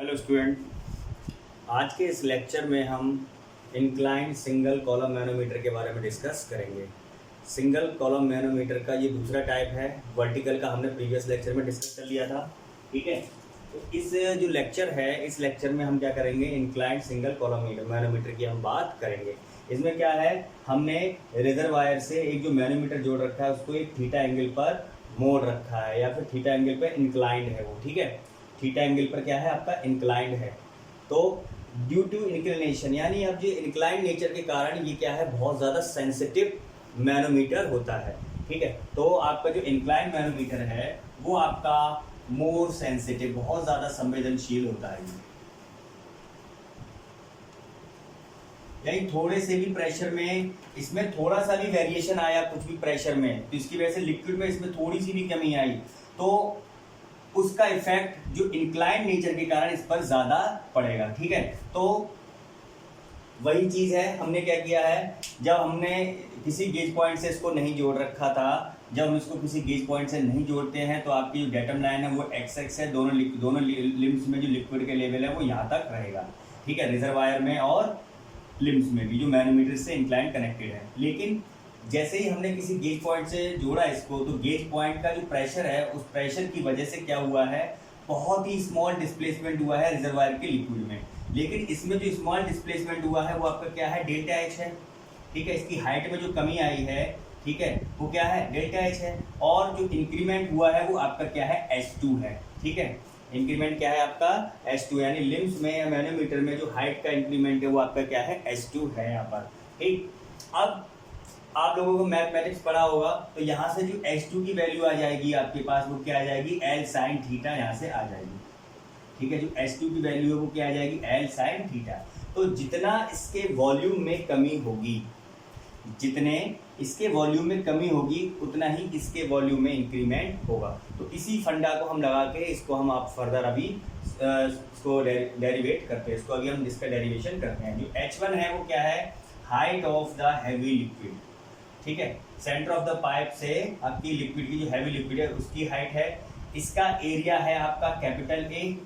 Hello student, आज के इस लेक्चर में हम इंक्लाइन सिंगल कॉलम मैनोमीटर के बारे में डिस्कस करेंगे। सिंगल कॉलम मैनोमीटर का ये दूसरा टाइप है। वर्टिकल का हमने प्रीवियस लेक्चर में डिस्कस कर लिया था, ठीक है। तो इस जो लेक्चर है, इस लेक्चर में हम क्या करेंगे, इंक्लाइन सिंगल कॉलम मैनोमीटर की हम बात करेंगे। इसमें क्या है, हमने रिजर्वायर से एक जो मैनोमीटर जोड़ रखा है उसको एक थीटा एंगल पर मोड़ रखा है, या फिर थीटा एंगल पर इंक्लाइंड है वो, ठीक है। थीटा एंगल पर क्या है आपका, इंक्लाइंड है। तो ड्यू टू इंक्लिनेशन, यानी अब जो इंक्लाइंड नेचर के कारण ये क्या है, बहुत ज़्यादा सेंसिटिव मैनोमीटर होता है, ठीक है। तो आपका जो इंक्लाइंड मैनोमीटर है वो आपका मोर सेंसिटिव, बहुत ज़्यादा संवेदनशील होता है। यानी थोड़े से भी प्रेशर में, इसमें थोड़ा सा भी वेरिएशन आया कुछ भी प्रेशर में, तो इसकी वजह से लिक्विड में इसमें थोड़ी सी भी कमी आई तो उसका इफेक्ट जो इंक्लाइंड नेचर के कारण इस पर ज़्यादा पड़ेगा, ठीक है। तो वही चीज़ है, हमने क्या किया है, जब हमने किसी गेज पॉइंट से इसको नहीं जोड़ रखा था, जब हम इसको किसी गेज पॉइंट से नहीं जोड़ते हैं तो आपकी जो डेटम लाइन है वो एक्स है, दोनों लिम्स में जो लिक्विड के लेवल है वो यहाँ तक रहेगा, ठीक है, रिजर्वायर में और लिम्स में भी जो मैनोमीटर से इंक्लाइन कनेक्टेड है। लेकिन जैसे ही हमने किसी गेज पॉइंट से जोड़ा इसको, तो गेज पॉइंट का जो प्रेशर है उस प्रेशर की वजह से क्या हुआ है, बहुत ही स्मॉल डिस्प्लेसमेंट हुआ है रिजर्वायर के लिक्विड में। लेकिन इसमें जो स्मॉल डिस्प्लेसमेंट हुआ है वो आपका क्या है, डेल्टा एच है, ठीक है। इसकी हाइट में जो कमी आई है, ठीक है, वो क्या है, डेल्टा एच है। और जो इंक्रीमेंट हुआ है वो आपका क्या है, एच2 है, ठीक है। इंक्रीमेंट क्या है आपका, एच2, यानी लिम्स में या मैनोमीटर में जो हाइट का इंक्रीमेंट है वो आपका क्या है, एच2 है यहाँ पर, ठीक। अब आप लोगों को मैथमेटिक्स पढ़ा होगा, तो यहाँ से जो H2 की वैल्यू आ जाएगी आपके पास, वो क्या आ जाएगी, L sin थीटा यहाँ से आ जाएगी, ठीक है। जो H2 की वैल्यू है वो क्या आ जाएगी, L sin थीटा। तो जितना इसके वॉल्यूम में कमी होगी, जितने इसके वॉल्यूम में कमी होगी उतना ही इसके वॉल्यूम में इंक्रीमेंट होगा। तो इसी फंडा को हम लगा के इसको हम आप फर्दर अभी इसको डेरिवेट करते हैं, इसको अभी हम इसका डेरिवेशन करते हैं। जो H1 है वो क्या है, height of the heavy liquid, ठीक है। सेंटर ऑफ द पाइप से आपकी लिक्विड की जो हैवी लिक्विड है उसकी हाइट है। इसका एरिया है आपका कैपिटल ए,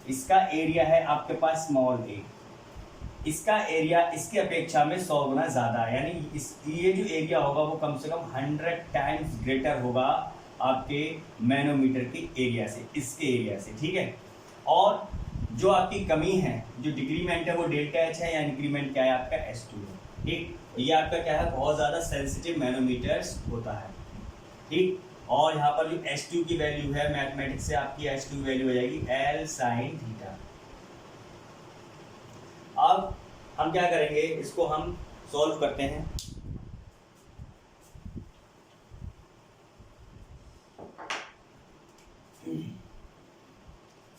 इसका एरिया है आपके पास स्मॉल ए। इसका एरिया इसकी अपेक्षा में 100 गुना ज़्यादा है, यानी ये जो एरिया होगा वो कम से कम 100 टाइम्स ग्रेटर होगा आपके मैनोमीटर के एरिया से, इसके एरिया से, ठीक है। और जो आपकी कमी है, जो डिक्रीमेंट है वो डेल्टा एच है, या इंक्रीमेंट क्या है आपका एच2 है, ठीक। ये आपका क्या है, बहुत ज़्यादा सेंसिटिव मैनोमीटर्स होता है, ठीक। और यहाँ पर जो H2 की वैल्यू है, मैथमेटिक्स से आपकी H2 की वैल्यू हो जाएगी L sin थीटा। अब हम क्या करेंगे, इसको हम सॉल्व करते हैं।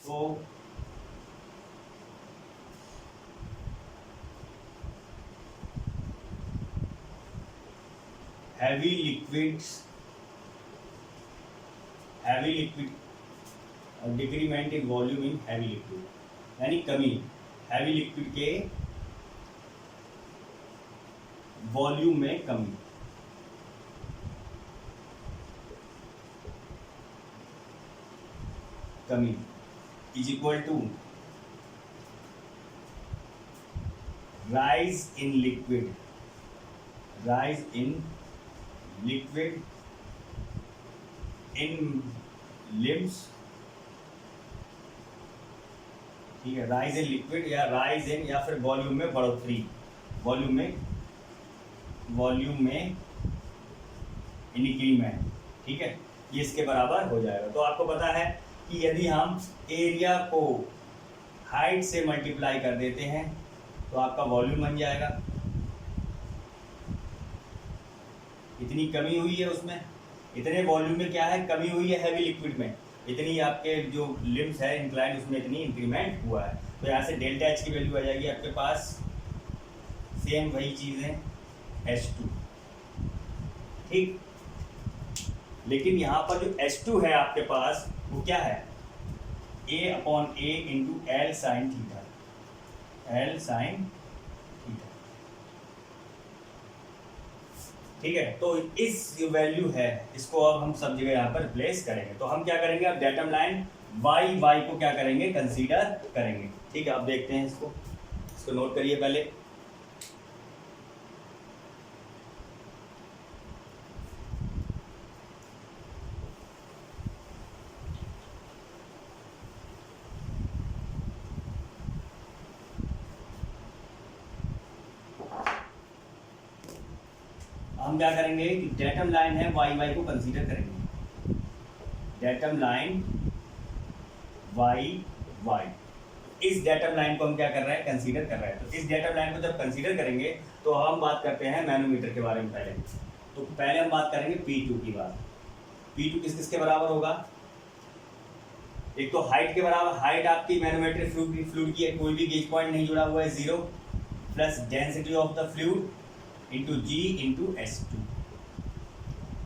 तो heavy liquid decrement in volume in heavy liquid, यानी कमी हैवी लिक्विड के वॉल्यूम में कमी is equal to rise in liquid in limbs, ठीक है। राइज इन लिक्विड या राइज इन, या फिर वॉल्यूम में बढ़ोतरी, वॉल्यूम में इंक्रीमेंट, ठीक है, ये इसके बराबर हो जाएगा। तो आपको पता है कि यदि हम एरिया को हाइट से मल्टीप्लाई कर देते हैं तो आपका वॉल्यूम बन जाएगा। इतनी कमी हुई है उसमें, इतने वॉल्यूम में क्या है, कमी हुई है हैवी लिक्विड में, इतनी आपके जो लिम्स है इंक्लाइंड उसमें इतनी इंक्रीमेंट हुआ है। तो यहाँ से डेल्टा एच की वैल्यू आ जाएगी आपके पास, सेम वही चीज़ है, H2, ठीक। लेकिन यहाँ पर जो H2 है आपके पास वो क्या है, A/A into L sin theta, L sin theta, ठीक है। तो इस जो वैल्यू है इसको अब हम सब जगह यहाँ पर रिप्लेस करेंगे। तो हम क्या करेंगे, अब डेटम लाइन वाई वाई को क्या करेंगे, कंसीडर करेंगे। ठीक है, अब देखते हैं इसको नोट करिए पहले। हम क्या करेंगे कि डेटम लाइन है वाई वाई को कंसीडर करेंगे, डेटम लाइन वाई वाई, इस डेटम लाइन को हम क्या कर रहे हैं, कंसीडर कर रहे हैं। तो इस डेटम लाइन को जब कंसीडर करेंगे तो हम बात करते हैं मैनोमीटर के बारे में। पहले हम बात करेंगे P2 की बात। P2 किस किस के बराबर होगा, एक तो हाइट के बराबर, हाइट आपकी मैनोमेट्रिक फ्लूइड की कोई भी गेज पॉइंट नहीं जुड़ा हुआ है 0, plus density of the fluid into g into S2।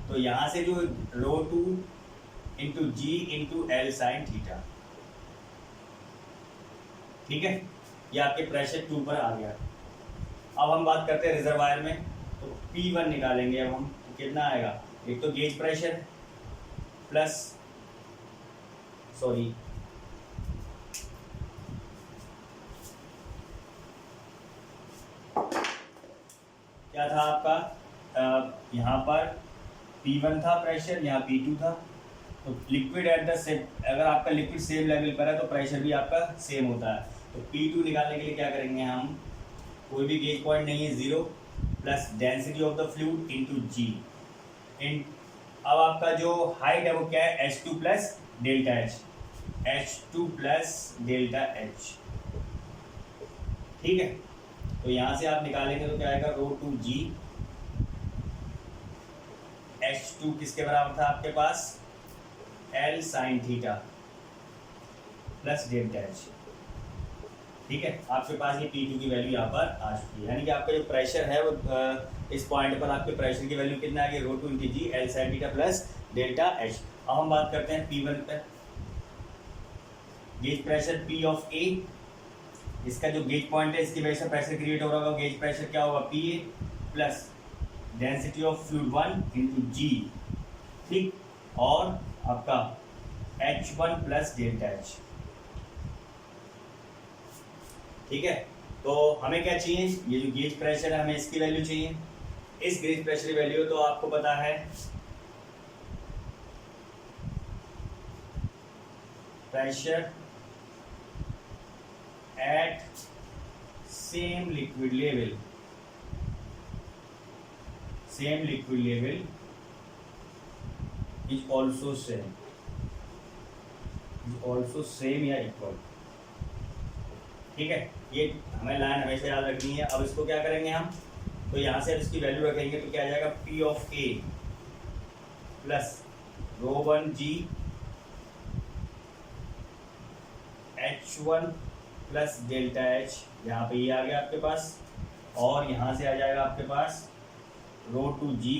तो यहाँ से जो ρ2 into g into L sine theta, ठीक है, ये आपके प्रेशर के ऊपर आ गया। अब हम बात करते हैं रिजर्वायर में, तो P1 निकालेंगे अब हम, तो कितना आएगा, एक तो गेज प्रेशर प्लस सॉरी क्या था आपका, यहाँ पर P1 था प्रेशर, यहाँ P2 था। तो लिक्विड एट द सेम, अगर आपका लिक्विड सेम लेवल पर है तो प्रेशर भी आपका सेम होता है। तो P2 निकालने के लिए क्या करेंगे हम, कोई भी गेज पॉइंट नहीं है 0, plus density of the fluid into G इन, अब आपका जो हाइट है वो क्या है, H2 plus delta H, H2 plus delta H, ठीक है। तो यहाँ से आप निकालेंगे तो क्या आएगा, ρ2g, H2 किसके बराबर था आपके पास, L sine theta plus delta H, ठीक है। आपके पास ये P2 की वैल्यू यहाँ पर आ चुकी है, यानी कि आपका जो प्रेशर है वो इस पॉइंट पर आपके प्रेशर की वैल्यू कितना आ गई, ρ2 इंटू जी L sine theta plus delta H. अब हम बात करते हैं P1 पर, gauge pressure P of A, इसका जो गेज पॉइंट है इसकी वजह से प्रेशर क्रिएट हो रहा होगा, गेज प्रेशर क्या होगा, PA plus density of fluid 1 into G, ठीक, और आपका H1 प्लस डेल्टा एच, ठीक है। तो हमें क्या चाहिए, ये जो गेज प्रेशर है हमें इसकी वैल्यू चाहिए। इस गेज प्रेशर की वैल्यू तो आपको पता है, pressure at same liquid level is also same या equal, ठीक है। ये हमें लाइन हमेशा याद रखनी है। अब इसको क्या करेंगे हम, तो यहाँ से इसकी वैल्यू रखेंगे तो क्या आ जाएगा, P of A plus ρ1g H1 plus delta H, यहाँ पे ये आ गया आपके पास, और यहाँ से आ जाएगा आपके पास ρ2g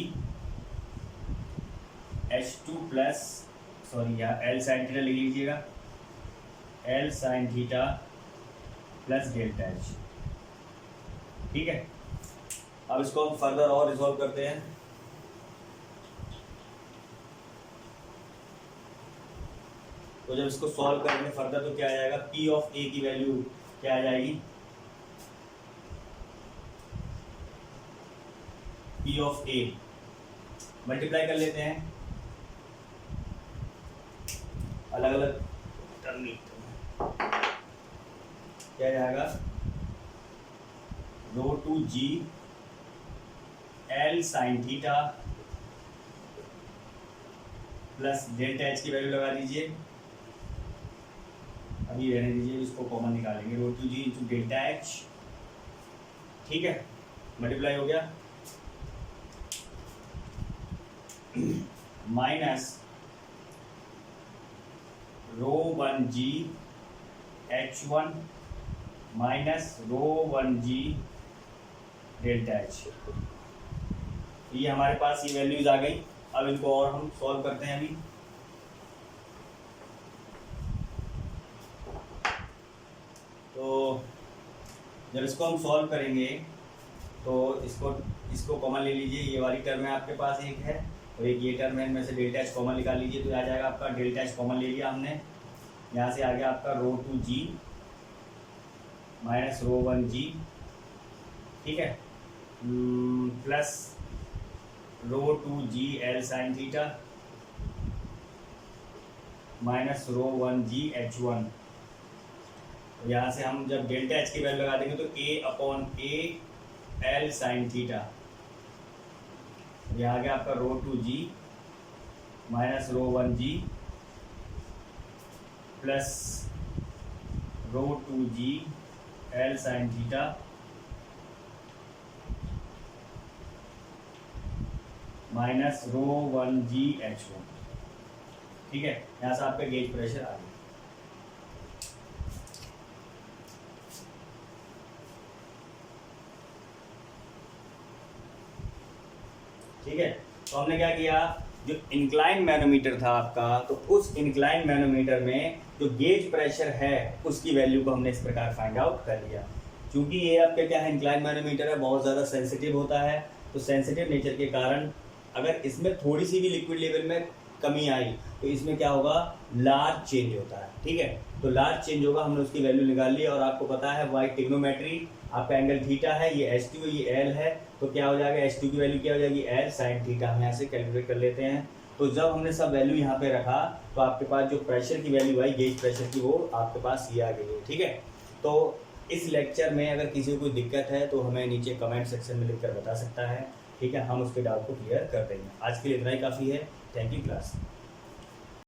H2 प्लस सॉरी यहाँ L साइन थीटा लिख लीजिएगा, L sine theta plus delta H, ठीक है। अब इसको हम फर्दर और रिजॉल्व करते हैं। तो जब इसको सॉल्व करेंगे फर्दर तो क्या आ जाएगा, P ऑफ A की वैल्यू क्या आ जाएगी, P ऑफ A मल्टीप्लाई कर लेते हैं, अलग अलग टर्म क्या जाएगा, ρ2g L sine theta plus delta H की वैल्यू लगा दीजिए, अभी रहने दीजिए, इसको कॉमन निकालेंगे, ρ2g इंटू डेल्टा एच, ठीक है, मल्टीप्लाई हो गया, minus ρ1g H1 minus ρ1g delta H, ये हमारे पास ये वैल्यूज आ गई। अब इनको और हम सॉल्व करते हैं अभी। तो जब इसको हम सॉल्व करेंगे तो इसको कॉमन ले लीजिए, ये वाली टर्म है आपके पास एक है और एक ये टर्म है, इनमें से डेल्टा एच कॉमन निकाल लीजिए, तो आ जाएगा आपका डेल्टा एच कॉमन ले लिया हमने, यहाँ से आ गया आपका रो 2g माइनस रो 1g, ठीक है, प्लस रो 2g L sine theta minus rho 1g H1। यहाँ से हम जब डेल्टा एच की वैल्यू लगा देंगे तो a/a L साइन थीटा, यहाँ आ गया आपका रो 2g minus rho 1g plus रो 2g L sine theta minus rho 1g H1, ठीक है। यहाँ से आपका गेज प्रेशर आ गया। ठीक है, तो हमने क्या किया, जो इंक्लाइन मैनोमीटर था आपका, तो उस इंक्लाइन मैनोमीटर में जो गेज प्रेशर है उसकी वैल्यू को हमने इस प्रकार फाइंड आउट कर लिया। क्योंकि ये आपका क्या है, इंक्लाइन मैनोमीटर है, बहुत ज़्यादा सेंसिटिव होता है, तो सेंसिटिव नेचर के कारण अगर इसमें थोड़ी सी भी लिक्विड लेवल में कमी आई तो इसमें क्या होगा, लार्ज चेंज होता है, ठीक है। तो लार्ज चेंज होगा, हमने उसकी वैल्यू निकाल ली, और आपको पता है वाई टिग्नोमेट्री आपका एंगल थीटा है, ये H2 ये L है, तो क्या हो जाएगा, H2 की वैल्यू क्या हो जाएगी, L साइन थीटा। हम यहाँ से कैलकुलेट कर लेते हैं। तो जब हमने सब वैल्यू यहाँ पे रखा तो आपके पास जो प्रेशर की वैल्यू आई गेज प्रेशर की, वो आपके पास ये आ गई है, ठीक है। तो इस लेक्चर में अगर किसी को कोई दिक्कत है तो हमें नीचे कमेंट सेक्शन में लिखकर बता सकता है, ठीक है, हम उसके डाउट को क्लियर कर देंगे। आज के लिए इतना ही काफ़ी है। Thank you class.